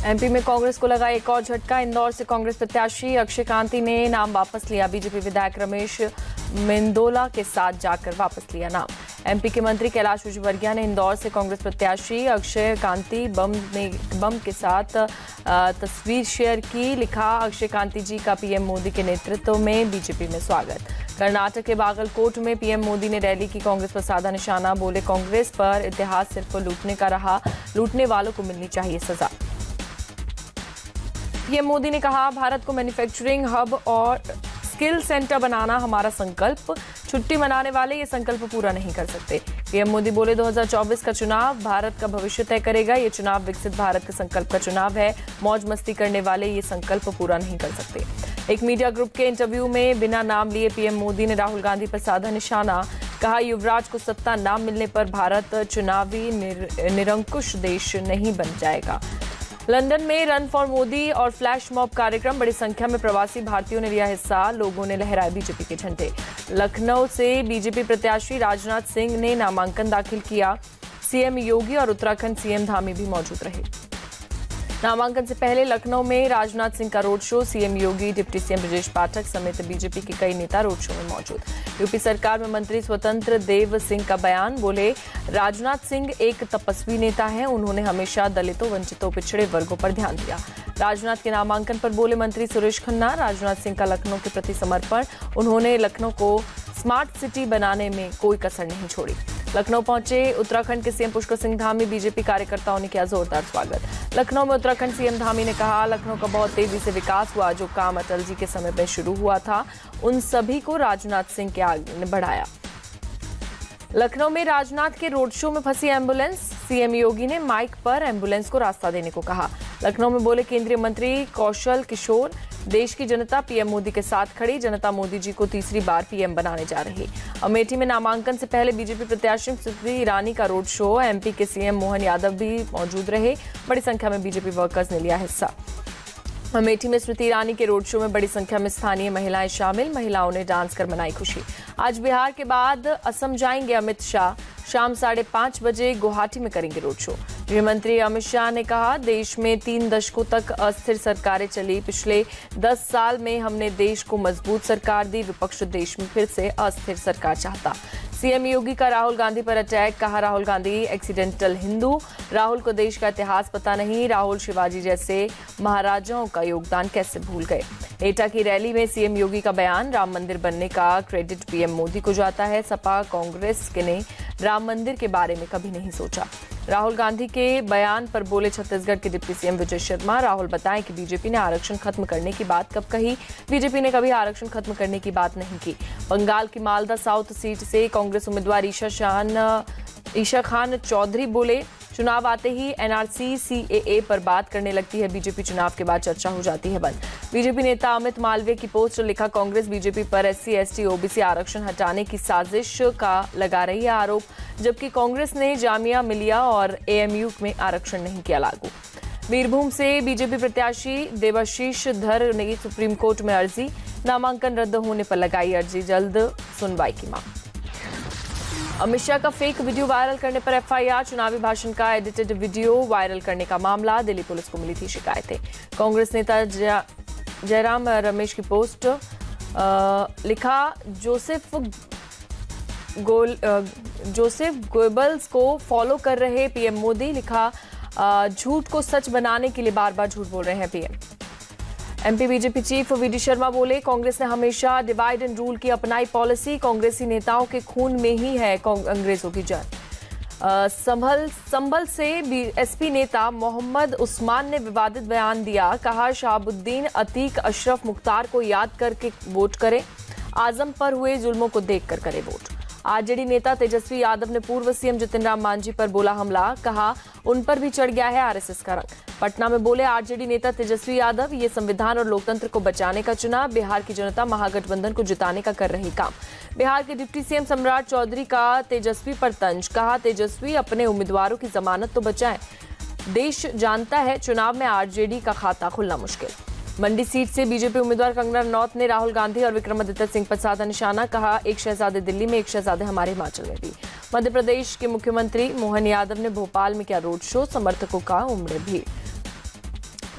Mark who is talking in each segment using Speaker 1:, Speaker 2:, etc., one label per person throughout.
Speaker 1: MP में कांग्रेस को लगा एक और झटका। इंदौर से कांग्रेस प्रत्याशी अक्षय कांति ने नाम वापस लिया। बीजेपी विधायक रमेश मेंदोला के साथ जाकर वापस लिया नाम। एमपी के मंत्री कैलाश विजयवर्गीय ने इंदौर से कांग्रेस प्रत्याशी अक्षय कांति बम के साथ तस्वीर शेयर की। लिखा, अक्षय कांति जी का पीएम मोदी के नेतृत्व में बीजेपी में स्वागत। कर्नाटक के बागलकोट में पीएम मोदी ने रैली की। कांग्रेस पर साधा निशाना। बोले, कांग्रेस पर इतिहास सिर्फ लूटने का रहा, लूटने वालों को मिलनी चाहिए सजा। पीएम मोदी ने कहा, भारत को मैन्युफैक्चरिंग हब और स्किल सेंटर बनाना हमारा संकल्प। छुट्टी मनाने वाले ये संकल्प पूरा नहीं कर सकते। पीएम मोदी बोले, 2024 का चुनाव भारत का भविष्य तय करेगा। ये चुनाव विकसित भारत के संकल्प का चुनाव है। मौज मस्ती करने वाले ये संकल्प पूरा नहीं कर सकते। एक मीडिया ग्रुप के इंटरव्यू में बिना नाम लिए पीएम मोदी ने राहुल गांधी पर साधा निशाना। कहा, युवराज को सत्ता न मिलने पर भारत चुनावी निरंकुश देश नहीं बन जाएगा। लंदन में रन फॉर मोदी और फ्लैश मॉब कार्यक्रम। बड़ी संख्या में प्रवासी भारतीयों ने लिया हिस्सा। लोगों ने लहराए बीजेपी के झंडे। लखनऊ से बीजेपी प्रत्याशी राजनाथ सिंह ने नामांकन दाखिल किया। सीएम योगी और उत्तराखंड सीएम धामी भी मौजूद रहे। नामांकन से पहले लखनऊ में राजनाथ सिंह का रोड शो। सीएम योगी, डिप्टी सीएम ब्रजेश पाठक समेत बीजेपी के कई नेता रोड शो में मौजूद। यूपी सरकार में मंत्री स्वतंत्र देव सिंह का बयान। बोले, राजनाथ सिंह एक तपस्वी नेता हैं। उन्होंने हमेशा दलितों, वंचितों, पिछड़े वर्गों पर ध्यान दिया। राजनाथ के नामांकन पर बोले मंत्री सुरेश खन्ना, राजनाथ सिंह का लखनऊ के प्रति समर्पण। उन्होंने लखनऊ को स्मार्ट सिटी बनाने में कोई कसर नहीं छोड़ी। लखनऊ पहुंचे उत्तराखंड के सीएम पुष्कर सिंह धामी। बीजेपी कार्यकर्ताओं ने किया जोरदार स्वागत। लखनऊ में उत्तराखंड सीएम धामी ने कहा, लखनऊ का बहुत तेजी से विकास हुआ। जो काम अटल जी के समय में शुरू हुआ था, उन सभी को राजनाथ सिंह के आगे ने बढ़ाया। लखनऊ में राजनाथ के रोड शो में फंसी एम्बुलेंस। सीएम योगी ने माइक पर एम्बुलेंस को रास्ता देने को कहा। लखनऊ में बोले केंद्रीय मंत्री कौशल किशोर, देश की जनता पीएम मोदी के साथ खड़ी। जनता मोदी जी को तीसरी बार पीएम बनाने जा रही। अमेठी में नामांकन से पहले बीजेपी प्रत्याशी स्मृति ईरानी का रोड शो। एमपी के सीएम मोहन यादव भी मौजूद रहे। बड़ी संख्या में बीजेपी वर्कर्स ने लिया हिस्सा। अमेठी में स्मृति ईरानी के रोड शो में बड़ी संख्या में स्थानीय महिलाएं शामिल। महिलाओं ने डांस कर मनाई खुशी। आज बिहार के बाद असम जाएंगे अमित शाह। शाम 5:30 बजे गुवाहाटी में करेंगे रोड शो। गृह मंत्री अमित शाह ने कहा, देश में 3 दशकों तक अस्थिर सरकारें चली। पिछले 10 साल में हमने देश को मजबूत सरकार दी। विपक्ष देश में फिर से अस्थिर सरकार चाहता। सीएम योगी का राहुल गांधी पर अटैक। कहा, राहुल गांधी एक्सीडेंटल हिंदू। राहुल को देश का इतिहास पता नहीं। राहुल शिवाजी जैसे महाराजाओं का योगदान कैसे भूल गए। एटा की रैली में सीएम योगी का बयान। राम मंदिर बनने का क्रेडिट पीएम मोदी को जाता है। सपा कांग्रेस के ने राम मंदिर के बारे में कभी नहीं सोचा। राहुल गांधी के बयान पर बोले छत्तीसगढ़ के डिप्टी सीएम विजय शर्मा। राहुल बताएं कि बीजेपी ने आरक्षण खत्म करने की बात कब कही। बीजेपी ने कभी आरक्षण खत्म करने की बात नहीं की। बंगाल की मालदा साउथ सीट से कांग्रेस उम्मीदवार ईशा खान चौधरी बोले, चुनाव आते ही एनआरसी सीएए पर बात करने लगती है। बीजेपी चुनाव के बाद चर्चा हो जाती है बंद। बीजेपी नेता अमित मालवीय की पोस्ट। लिखा, कांग्रेस बीजेपी पर एससी एसटी ओबीसी आरक्षण हटाने की साजिश का लगा रही है आरोप, जबकि कांग्रेस ने जामिया मिलिया और एएमयू में आरक्षण नहीं किया लागू। बीरभूम से बीजेपी प्रत्याशी देवाशीष धर ने सुप्रीम कोर्ट में अर्जी। नामांकन रद्द होने पर लगाई अर्जी, जल्द सुनवाई की मांग। अमित शाह का फेक वीडियो वायरल करने पर एफआईआर। चुनावी भाषण का एडिटेड वीडियो वायरल करने का मामला। दिल्ली पुलिस को मिली थी शिकायतें। कांग्रेस नेता जयराम रमेश की पोस्ट। लिखा, जोसेफ गोएबल्स को फॉलो कर रहे पीएम मोदी। लिखा, झूठ को सच बनाने के लिए बार बार झूठ बोल रहे हैं PM. MP BJP chief VD Sharma बोले, कांग्रेस ने हमेशा डिवाइड एंड रूल की अपनाई पॉलिसी। कांग्रेसी नेताओं के खून में ही है अंग्रेजों की जड़। संभल से एसपी नेता मोहम्मद उस्मान ने विवादित बयान दिया। कहा, शहाबुद्दीन अतीक अशरफ मुख्तार को याद करके वोट करें। आजम पर हुए जुल्मों को देखकर करे वोट। आरजेडी नेता तेजस्वी यादव ने पूर्व सीएम जितिन राम मांझी पर बोला हमला। कहा, उन पर भी चढ़ गया है आरएसएस का रंग। पटना में बोले आरजेडी नेता तेजस्वी यादव, ये संविधान और लोकतंत्र को बचाने का चुनाव। बिहार की जनता महागठबंधन को जिताने का कर रही काम। बिहार के डिप्टी सीएम सम्राट चौधरी का तेजस्वी पर तंज। कहा, तेजस्वी अपने उम्मीदवारों की जमानत तो बचाएं। देश जानता है चुनाव में आरजेडी का खाता खुलना मुश्किल। मंडी सीट से बीजेपी उम्मीदवार कंगना रनौत ने राहुल गांधी और विक्रमादित्य सिंह पर साधा निशाना। कहा, एक शहजादे दिल्ली में, एक शहजादे हमारे हिमाचल में भी। मध्य प्रदेश के मुख्यमंत्री मोहन यादव ने भोपाल में किया रोड शो। समर्थकों का उमड़े भीड़।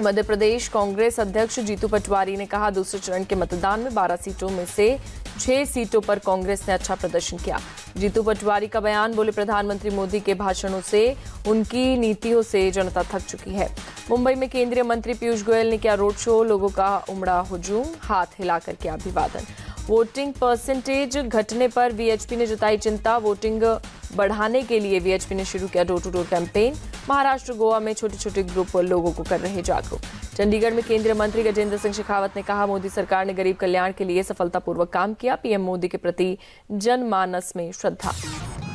Speaker 1: मध्य प्रदेश कांग्रेस अध्यक्ष जीतू पटवारी ने कहा, दूसरे चरण के मतदान में 12 सीटों में से 6 सीटों पर कांग्रेस ने अच्छा प्रदर्शन किया। जीतू पटवारी का बयान, बोले प्रधानमंत्री मोदी के भाषणों से, उनकी नीतियों से जनता थक चुकी है। मुंबई में केंद्रीय मंत्री पीयूष गोयल ने किया रोड शो, लोगों का उमड़ा हुजूम, हाथ हिलाकर किया अभिवादन। वोटिंग परसेंटेज घटने पर वीएचपी ने जताई चिंता, वोटिंग बढ़ाने के लिए वीएचपी ने शुरू किया door to door campaign. Maharashtra, Goa में छोटे छोटे ग्रुप लोगों को कर रहे जागरूक। चंडीगढ़ में केंद्रीय मंत्री गजेंद्र सिंह शेखावत ने कहा, मोदी सरकार ने गरीब कल्याण के लिए सफलतापूर्वक काम किया, पीएम मोदी के प्रति जनमानस में श्रद्धा।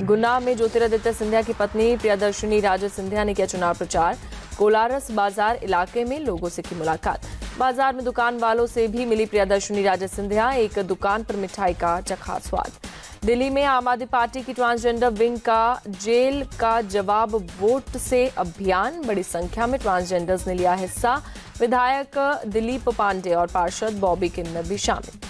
Speaker 1: गुना में ज्योतिरादित्य सिंधिया की पत्नी प्रियदर्शनी राजे सिंधिया ने किया चुनाव प्रचार। कोलारस बाजार इलाके में लोगों से की मुलाकात। बाजार में दुकान वालों से भी मिली प्रियदर्शनी राजे सिंधिया, एक दुकान पर मिठाई का चखा स्वाद। दिल्ली में आम आदमी पार्टी की ट्रांसजेंडर विंग का जेल का जवाब वोट से अभियान, बड़ी संख्या में ट्रांसजेंडर्स ने लिया हिस्सा। विधायक दिलीप पांडे और पार्षद बॉबी किन्नर भी शामिल।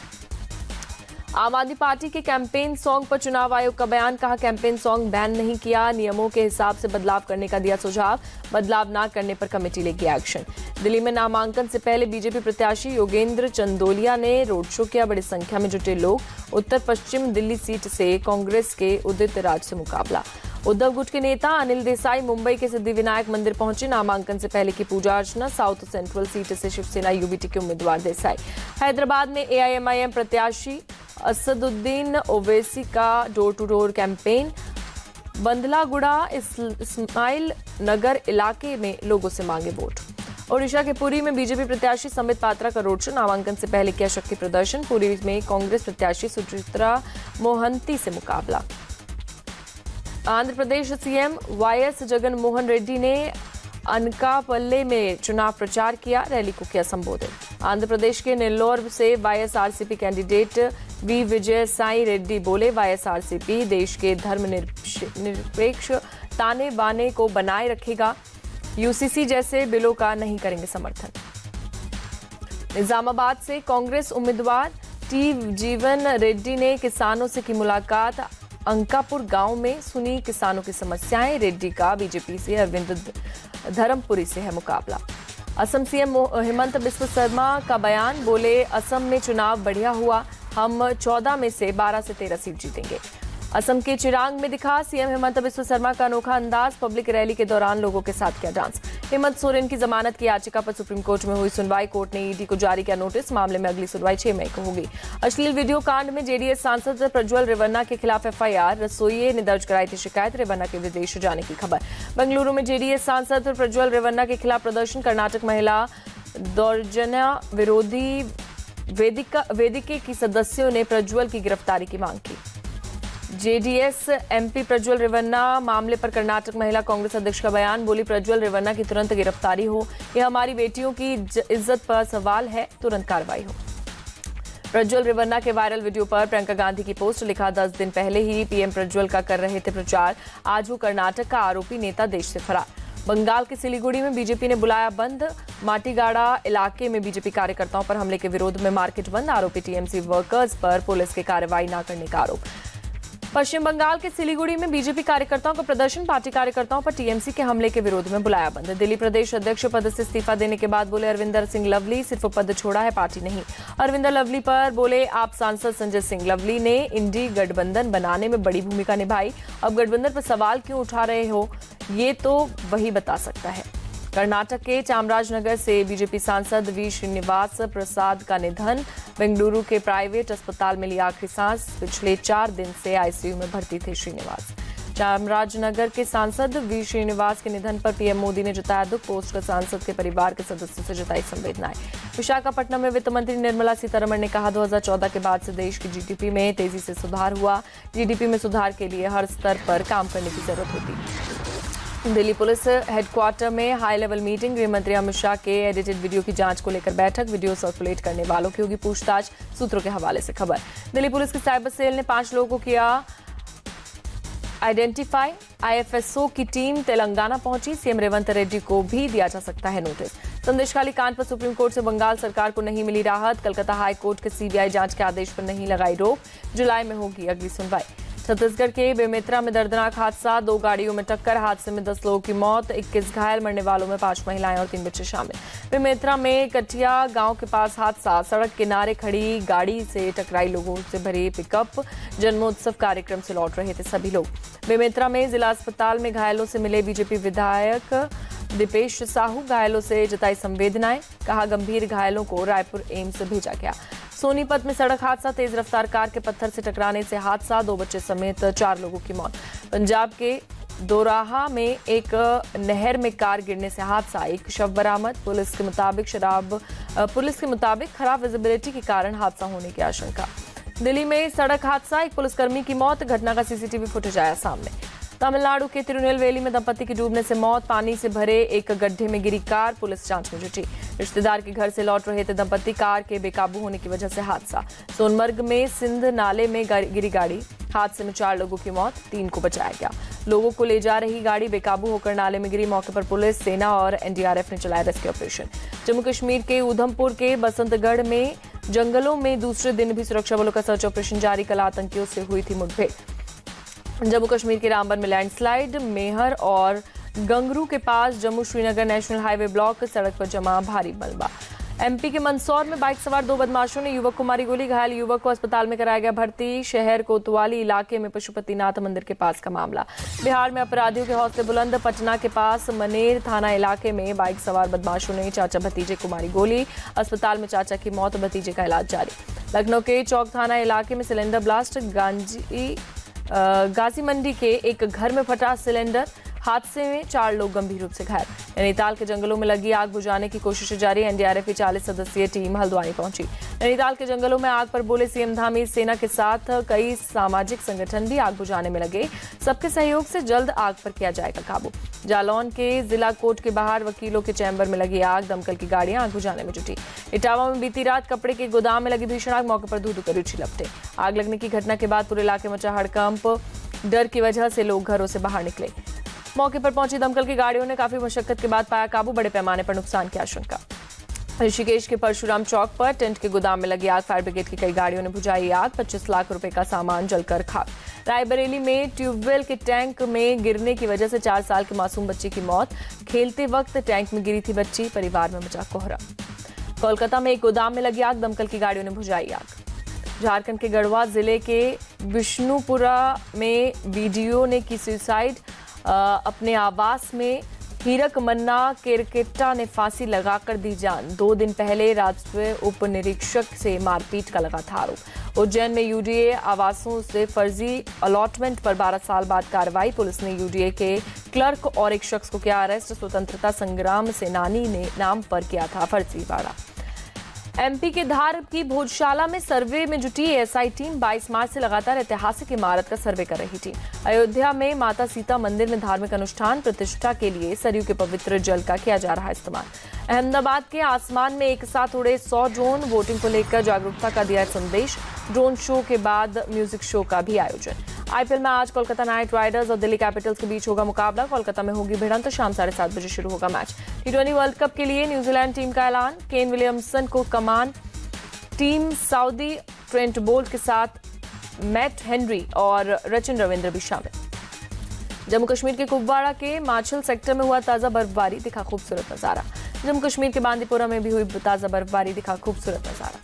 Speaker 1: आम आदमी पार्टी के कैंपेन सॉन्ग पर चुनाव आयोग का बयान, कहा कैंपेन सॉन्ग बैन नहीं किया, नियमों के हिसाब से बदलाव करने का दिया सुझाव, बदलाव न करने पर कमेटी लेगी एक्शन। दिल्ली में नामांकन से पहले बीजेपी प्रत्याशी योगेंद्र चंदोलिया ने रोड शो किया, बड़ी संख्या में जुटे लोग। उत्तर पश्चिम दिल्ली सीट से कांग्रेस के उदित राज से मुकाबला। उद्धव गुट के नेता अनिल देसाई मुंबई के सिद्धिविनायक मंदिर पहुंचे, नामांकन से पहले की पूजा अर्चना। साउथ सेंट्रल सीट से शिवसेना यूबीटी के उम्मीदवार देसाई। हैदराबाद में एआईएमआईएम प्रत्याशी असदुद्दीन ओवैसी का door to door campaign. Bandlaguda Ismail Nagar इलाके में लोगों से मांगे वोट। ओडिशा के पुरी में बीजेपी प्रत्याशी संबित पात्रा का रोड शो, नामांकन से पहले किया शक्ति प्रदर्शन। पुरी में कांग्रेस प्रत्याशी सुचित्रा मोहंती से मुकाबला। आंध्र प्रदेश सीएम वाईएस जगन मोहन रेड्डी ने अनकापल्ले में चुनाव प्रचार किया, रैली को किया संबोधित। आंध्र प्रदेश के नेल्लोर से YSRCP candidate we Vijay Sai Reddy बोले, वाईएसआरसीपी देश के धर्मनिरपेक्ष ताने बाने को बनाए रखेगा, यूसीसी जैसे बिलों का नहीं करेंगे समर्थन। निजामाबाद से कांग्रेस उम्मीदवार टी जीवन रेड्डी ने किसानों से की मुलाकात। अंकापुर गांव में सुनी किसानों की समस्याएं। रेड्डी का बीजेपी से अरविंद धर्मपुरी से है मुकाबला। असम सीएम हेमंत बिस्व शर्मा का बयान, बोले असम में चुनाव बढ़िया हुआ, हम 14 में से 12 से 13 सीट जीतेंगे। असम के चिरांग में दिखा सीएम हेमंत बिस्व शर्मा का अनोखा अंदाज, पब्लिक रैली के दौरान लोगों के साथ किया डांस। हेमंत सोरेन की जमानत की याचिका पर सुप्रीम कोर्ट में हुई सुनवाई, कोर्ट ने ईडी को जारी किया नोटिस, मामले में अगली सुनवाई 6 मई को होगी। अश्लील वीडियो कांड में जेडीएस सांसद प्रज्वल रेवन्ना के खिलाफ एफआईआर, रसोइये ने दर्ज कराई थी शिकायत, रेवन्ना के विदेश जाने की खबर। बेंगलुरु में जेडीएस सांसद प्रज्वल रेवन्ना के खिलाफ प्रदर्शन, कर्नाटक महिला दौर्जन्य विरोधी वेदिके की सदस्यों ने प्रज्वल की गिरफ्तारी की मांग की। जेडीएस एमपी प्रज्वल रेवन्ना मामले पर कर्नाटक महिला कांग्रेस अध्यक्ष का बयान, बोली प्रज्वल रेवन्ना की तुरंत गिरफ्तारी हो, यह हमारी बेटियों की इज्जत पर सवाल है, तुरंत कार्रवाई हो। प्रज्वल रेवन्ना के वायरल वीडियो पर प्रियंका गांधी की पोस्ट, लिखा 10 दिन पहले ही पीएम प्रज्वल का कर रहे थे प्रचार, आज वो कर्नाटक का आरोपी नेता देश से फरार। बंगाल के सिलीगुड़ी में बीजेपी ने बुलाया बंद, माटीगाड़ा इलाके में बीजेपी कार्यकर्ताओं पर हमले के विरोध में मार्केट बंद, आरोपी टीएमसी वर्कर्स पर पुलिस की कार्रवाई न करने का आरोप। पश्चिम बंगाल के सिलीगुड़ी में बीजेपी कार्यकर्ताओं का प्रदर्शन, पार्टी कार्यकर्ताओं पर टीएमसी के हमले के विरोध में बुलाया बंद। दिल्ली प्रदेश अध्यक्ष पद से इस्तीफा देने के बाद बोले अरविंदर सिंह लवली, सिर्फ पद छोड़ा है पार्टी नहीं। अरविंदर लवली पर बोले आप सांसद संजय सिंह लवली ने इंडी गठबंधन बनाने में बड़ी भूमिका निभाई, अब गठबंधन पर सवाल क्यों उठा रहे हो, ये तो वही बता सकता है। कर्नाटक के चामराजनगर से बीजेपी सांसद वी श्रीनिवास प्रसाद का निधन, बेंगलुरु के प्राइवेट अस्पताल में लिया आखिरी सांस, पिछले 4 दिन से आईसीयू में भर्ती थे श्रीनिवास। चामराजनगर के सांसद वी श्रीनिवास के निधन पर पीएम मोदी ने जताया दुख, पोस्ट कर सांसद के परिवार के सदस्यों से जताई संवेदनाएं। विशाखापट्टनम में वित्त मंत्री निर्मला सीतारमण ने कहा 2014 के बाद से देश की जीडीपी में तेजी से सुधार हुआ, जीडीपी में सुधार के लिए हर स्तर पर काम करने की जरूरत होती। दिल्ली पुलिस हेडक्वार्टर में हाई लेवल मीटिंग, गृह मंत्री अमित शाह के एडिटेड वीडियो की जांच को लेकर बैठक, वीडियो सर्कुलेट करने वालों की होगी पूछताछ, सूत्रों के हवाले से खबर। दिल्ली पुलिस की साइबर सेल ने 5 लोगों को किया आइडेंटिफाई, आईएफएसओ की टीम तेलंगाना पहुंची, सीएम रेवंत रेड्डी को भी दिया जा सकता है नोटिस। संदेशखाली कांड पर सुप्रीम कोर्ट से बंगाल सरकार को नहीं मिली राहत, कलकत्ता हाई कोर्ट के सीबीआई जांच के आदेश पर नहीं लगाई रोक, जुलाई में होगी अगली सुनवाई। छत्तीसगढ़ के बेमेतरा में दर्दनाक हादसा, 2 गाड़ियों में टक्कर, हादसे में 10 लोगों की मौत, 21 घायल, मरने वालों में 5 महिलाएं और 3 बच्चे शामिल। बेमेतरा में कटिया गांव के पास हादसा, सड़क किनारे खड़ी गाड़ी से टकराई लोगों से भरी पिकअप, जन्मोत्सव कार्यक्रम से लौट रहे थे सभी लोग। बेमेतरा में जिला अस्पताल में घायलों से मिले बीजेपी विधायक दीपेश साहू, घायलों से जताई संवेदनाएं, कहा गंभीर घायलों को रायपुर एम्स भेजा गया। सोनीपत में सड़क हादसा, तेज रफ्तार कार के पत्थर से टकराने से हादसा, 2 बच्चे समेत 4 लोगों की मौत। पंजाब के दोराहा में एक नहर में कार गिरने से हादसा, 1 शव बरामद। पुलिस के मुताबिक खराब विजिबिलिटी के कारण हादसा होने की आशंका। दिल्ली में सड़क हादसा, 1 पुलिसकर्मी की मौत, घटना का सीसीटीवी फुटेज आया सामने। तमिलनाडु के तिरुनेलवेली में दंपति की डूबने से मौत, पानी से भरे एक गड्ढे में गिरी कार, पुलिस जांच में जुटी। रिश्तेदार के घर से लौट रहे थे दंपति, कार के बेकाबू होने की वजह से हादसा। सोनमर्ग में सिंध नाले में गिरी गाड़ी, हादसे में 4 लोगों की मौत, 3 को बचाया गया। लोगों को ले जा रही गाड़ी बेकाबू होकर नाले में गिरी, मौके पर पुलिस, सेना और एनडीआरएफ ने चलाया रेस्क्यू ऑपरेशन। जम्मू कश्मीर के उधमपुर के बसंतगढ़ में जंगलों में दूसरे दिन भी सुरक्षा बलों का सर्च ऑपरेशन जारी, कल आतंकियों से हुई थी मुठभेड़। जम्मू कश्मीर के रामबन में लैंडस्लाइड, मेहर और गंगरू के पास Jammu Srinagar national highway block, सड़क पर जमा भारी मलबा। एमपी के मंदसौर में बाइक सवार 2 बदमाशों ने युवक को मारी गोली, घायल युवक को अस्पताल में कराया गया भर्ती। शहर कोतवाली इलाके में पशुपतिनाथ मंदिर के पास का मामला। बिहार में अपराधियों के हौसले बुलंद, पटना के पास मनेर थाना इलाके में बाइक सवार बदमाशों ने चाचा भतीजे को मारी गोली, अस्पताल में चाचा की मौत, भतीजे का इलाज जारी। लखनऊ के चौक थाना इलाके में सिलेंडर ब्लास्ट, गाजी मंडी के एक घर में फटा सिलेंडर, हादसे में 4 लोग गंभीर रूप से घायल। नैनीताल के जंगलों में लगी आग बुझाने की कोशिश जारी, एनडीआरएफ की 40 सदस्यीय टीम हल्द्वानी पहुंची। नैनीताल के जंगलों में आग पर बोले सीएम धामी, सेना के साथ कई सामाजिक संगठन भी आग बुझाने में लगे, सबके सहयोग से जल्द आग पर किया जाएगा काबू। जालौन के जिला कोर्ट के बाहर वकीलों के चैम्बर में लगी आग, दमकल की गाड़ियां आग बुझाने में जुटी। इटावा में बीती रात कपड़े के गोदाम में लगी भीषण आग, मौके पर धू-धू कर रुचि लपटे। आग लगने की घटना के बाद पूरे इलाके में मचा हड़कंप, डर की वजह से लोग घरों से बाहर निकले। मौके पर पहुंची दमकल की गाड़ियों ने काफी मशक्कत के बाद पाया काबू, बड़े पैमाने पर नुकसान की आशंका। ऋषिकेश के परशुराम चौक पर टेंट के गोदाम में लगी आग, फायर ब्रिगेड की कई गाड़ियों ने बुझाई आग, 25 लाख रुपए का सामान जलकर खाक। रायबरेली में ट्यूबवेल के टैंक में गिरने की वजह से 4 साल के मासूम बच्चे की मौत, खेलते वक्त टैंक में गिरी थी बच्ची, परिवार में मचा कोहरा। कोलकाता में एक गोदाम में लगी आग, दमकल की गाड़ियों ने बुझाई आग। झारखंड के गढ़वा जिले के विष्णुपुरा में वीडियो ने की सुसाइड, अपने आवास में हीरक मन्ना केरकेट्टा ने फांसी लगाकर दी जान। 2 दिन पहले राजस्व उप निरीक्षक से मारपीट का लगा था आरोप। उज्जैन में यूडीए आवासों से फर्जी अलॉटमेंट पर 12 साल बाद कार्रवाई, पुलिस ने यूडीए के क्लर्क और एक शख्स को किया अरेस्ट, स्वतंत्रता संग्राम सेनानी ने नाम पर किया था फर्जीवाड़ा। एमपी के धार की भोजशाला में सर्वे में जुटी एएसआई टीम 22 मार्च से लगातार ऐतिहासिक इमारत का सर्वे कर रही थी। अयोध्या में माता सीता मंदिर में धार्मिक अनुष्ठान प्रतिष्ठा के लिए सरयू के पवित्र जल का किया जा रहा है इस्तेमाल। अहमदाबाद के आसमान में एक साथ उड़े 100 ड्रोन, वोटिंग को लेकर जागरूकता का दिया संदेश। ड्रोन शो के बाद म्यूजिक शो का भी आयोजन। आईपीएल में आज कोलकाता नाइट राइडर्स और दिल्ली कैपिटल्स के बीच होगा मुकाबला, कोलकाता में होगी भिड़ंत, शाम 7:30 बजे शुरू होगा मैच। T20 वर्ल्ड कप के लिए न्यूजीलैंड टीम का ऐलान, केन विलियमसन को कमान, टीम सऊदी ट्रेंट बोल्ट के साथ मैट हेनरी और रचिन रविंद्र भी शामिल। जम्मू कश्मीर के कुपवाड़ा के माछिल सेक्टर में हुआ ताजा बर्फबारी, दिखा खूबसूरत नजारा। जम्मू कश्मीर के बांदीपोरा में भी हुई ताजा बर्फबारी, दिखा खूबसूरत नजारा।